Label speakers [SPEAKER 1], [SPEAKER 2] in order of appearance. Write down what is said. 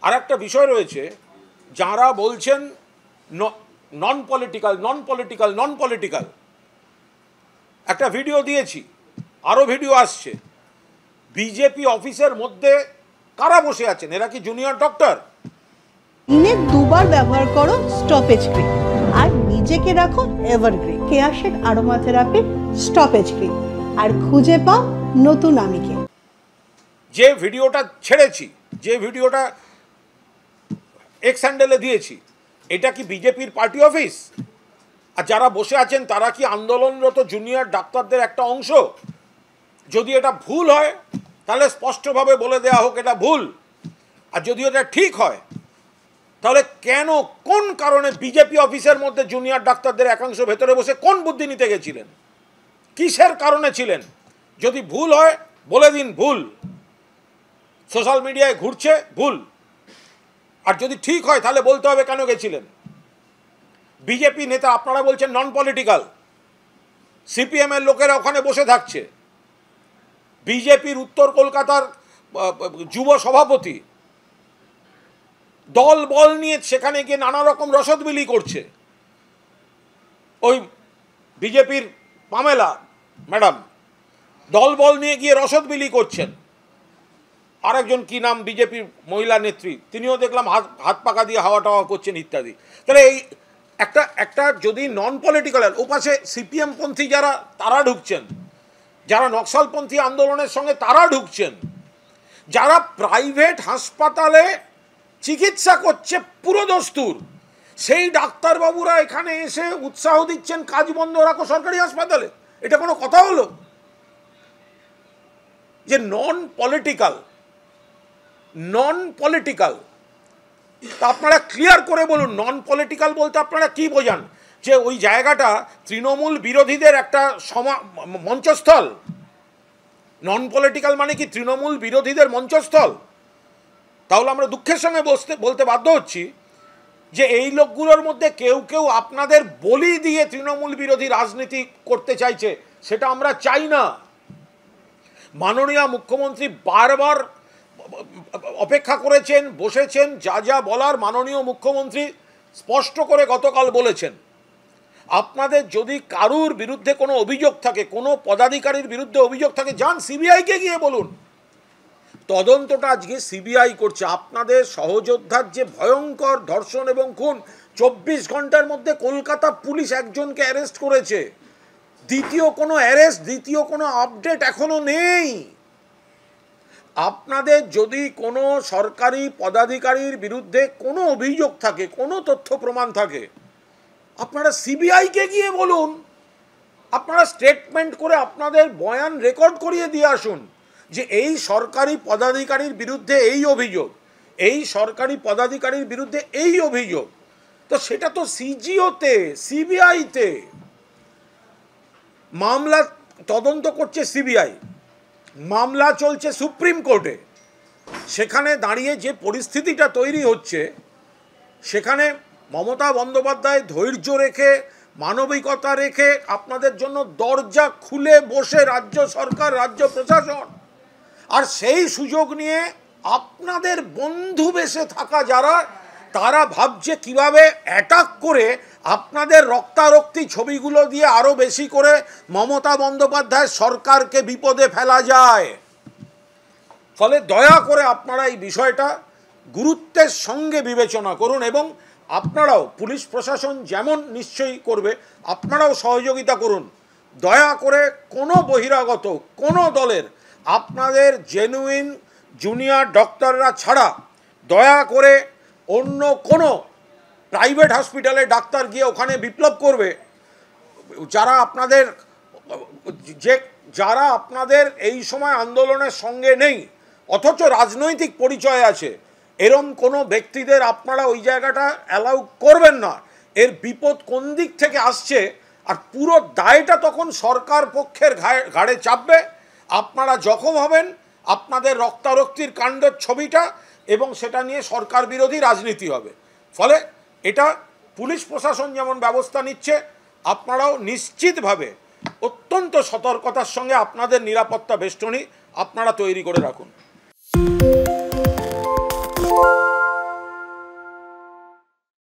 [SPEAKER 1] আর একটা বিষয় রয়েছে, যারা বলছেন নন পলিটিক্যাল, একটা ভিডিও দিয়েছি, আরও ভিডিও আসছে। বিজেপি অফিসের মধ্যে কারা বসে আছেন? এরা কি জুনিয়র ডক্টর?
[SPEAKER 2] দিনে দুবার ব্যবহার করো স্টপেজ ক্রিম আর নিজেকে রাখো evergreen. Keya Seth aromatherapy stoppage cream, আর খুঁজে পাও নতুন আমিকে।
[SPEAKER 1] যে ভিডিওটা ছেড়েছি, যে ভিডিওটা এক্স হ্যান্ডেলে দিয়েছি, এটা কি বিজেপির পার্টি অফিস? আর যারা বসে আছেন তারা কি আন্দোলনরত জুনিয়র ডাক্তারদের একটা অংশ? যদি এটা ভুল হয় তাহলে স্পষ্টভাবে বলে দেওয়া হোক এটা ভুল। আর যদি এটা ঠিক হয় তাহলে কেন, কোন কারণে বিজেপি অফিসের মধ্যে জুনিয়র ডাক্তারদের একাংশ ভেতরে বসে কোন বুদ্ধি নিতে গেছিলেন? কিসের কারণে ছিলেন? যদি ভুল হয় বলে দিন ভুল, সোশ্যাল মিডিয়ায় ঘুরছে ভুল। আর যদি ঠিক হয় তাহলে বলতে হবে কেন গেছিলেন। বিজেপি নেতা আপনারা বলছেন নন পলিটিক্যাল, সিপিএম এর লোকেরা ওখানে বসে থাকছে। বিজেপির উত্তর কলকাতার যুব সভাপতি দল বল নিয়ে সেখানে গিয়ে নানা রকম রসদ বিলি করছে। ওই বিজেপির পামেলা ম্যাডাম দল বল নিয়ে গিয়ে রসদ বিলি করছেন। আরেকজন কি নাম বিজেপির মহিলা নেত্রী, তিনিও দেখলাম হাত পাকা দিয়ে হাওয়া টাওয়া করছেন ইত্যাদি। তাহলে এই একটা যদি নন পলিটিক্যাল, ওপাশে সিপিএম পন্থী যারা তারা ঢুকছেন, যারা নকশালপন্থী আন্দোলনের সঙ্গে তারা ঢুকছেন, যারা প্রাইভেট হাসপাতালে চিকিৎসা করছে পুরোদস্তুর, সেই ডাক্তারবাবুরা এখানে এসে উৎসাহ দিচ্ছেন কাজ বন্ধ রাখো সরকারি হাসপাতালে। এটা কোনো কথা হলো? যে নন পলিটিক্যাল তা আপনারা ক্লিয়ার করে বলুন। নন পলিটিক্যাল বলতে আপনারা কি বোঝান? যে ওই জায়গাটা তৃণমূল বিরোধীদের একটা মঞ্চস্থল? নন পলিটিক্যাল মানে কি তৃণমূল বিরোধীদের মঞ্চস্থল? তাহলে আমরা দুঃখের সঙ্গে বলতে বাধ্য হচ্ছি যে এই লোকগুলোর মধ্যে কেউ কেউ আপনাদের বলি দিয়ে তৃণমূল বিরোধী রাজনীতি করতে চাইছে, সেটা আমরা চাই না। মাননীয় মুখ্যমন্ত্রী বারবার অপেক্ষা করেছেন, বসেছেন, যা যা বলার মাননীয় মুখ্যমন্ত্রী স্পষ্ট করে গতকাল বলেছেন। আপনাদের যদি কারুর বিরুদ্ধে কোনো অভিযোগ থাকে, কোনো পদাধিকারীর বিরুদ্ধে অভিযোগ থাকে, যান সিবিআইকে গিয়ে বলুন। তদন্তটা আজকে সিবিআই করছে। আপনাদের সহযোদ্ধার যে ভয়ঙ্কর ধর্ষণ এবং খুন, 24 ঘন্টার মধ্যে কলকাতা পুলিশ একজনকে অ্যারেস্ট করেছে। দ্বিতীয় কোনো অ্যারেস্ট, দ্বিতীয় কোনো আপডেট এখনো নেই। আপনাদের যদি কোনো সরকারি পদাধিকারীর বিরুদ্ধে কোনো অভিযোগ থাকে, কোনো তথ্য প্রমাণ থাকে, আপনারা সিবিআইকে গিয়ে বলুন। আপনারা স্টেটমেন্ট করে আপনাদের বয়ান রেকর্ড করিয়ে দিয়ে আসুন যে এই সরকারি পদাধিকারীর বিরুদ্ধে এই অভিযোগ, এই সরকারি পদাধিকারীর বিরুদ্ধে এই অভিযোগ। তো সেটা তো সিজিওতে, সিবিআইতে মামলা তদন্ত করছে সিবিআই, মামলা চলছে সুপ্রিম কোর্টে। সেখানে দাঁড়িয়ে যে পরিস্থিতিটা তৈরি হচ্ছে, সেখানে মমতা বন্দ্যোপাধ্যায় ধৈর্য রেখে, মানবিকতা রেখে আপনাদের জন্য দরজা খুলে বসে রাজ্য সরকার, রাজ্য প্রশাসন। আর সেই সুযোগ নিয়ে আপনাদের বন্ধু বেশে থাকা যারা, তারা ভাবছে কিভাবে অ্যাটাক করে আপনাদের রক্তারক্তি ছবিগুলো দিয়ে আরও বেশি করে মমতা বন্দ্যোপাধ্যায় সরকারকে বিপদে ফেলা যায়। ফলে দয়া করে আপনারা এই বিষয়টা গুরুত্বের সঙ্গে বিবেচনা করুন এবং আপনারাও, পুলিশ প্রশাসন যেমন নিশ্চয়ই করবে, আপনারাও সহযোগিতা করুন। দয়া করে কোনো বহিরাগত কোনো দলের আপনাদের জেনুইন জুনিয়র ডক্টররা ছাড়া দয়া করে অন্য কোনো প্রাইভেট হসপিটালে ডাক্তার গিয়ে ওখানে বিপ্লব করবে, যারা আপনাদের এই সময় আন্দোলনের সঙ্গে নেই অথচ রাজনৈতিক পরিচয় আছে, এরম কোনো ব্যক্তিদের আপনারা ওই জায়গাটা অ্যালাউ করবেন না। এর বিপদ কোন দিক থেকে আসছে আর পুরো দায়টা তখন সরকার পক্ষের ঘাড়ে চাপবে। আপনারা জখম হবেন, আপনাদের রক্তারক্তির কাণ্ডের ছবিটা, এবং সেটা নিয়ে সরকার বিরোধী রাজনীতি হবে। ফলে এটা পুলিশ প্রশাসন যেমন ব্যবস্থা নিচ্ছে, আপনারাও নিশ্চিতভাবে অত্যন্ত সতর্কতার সঙ্গে আপনাদের নিরাপত্তা বেষ্টনী আপনারা তৈরি করে রাখুন।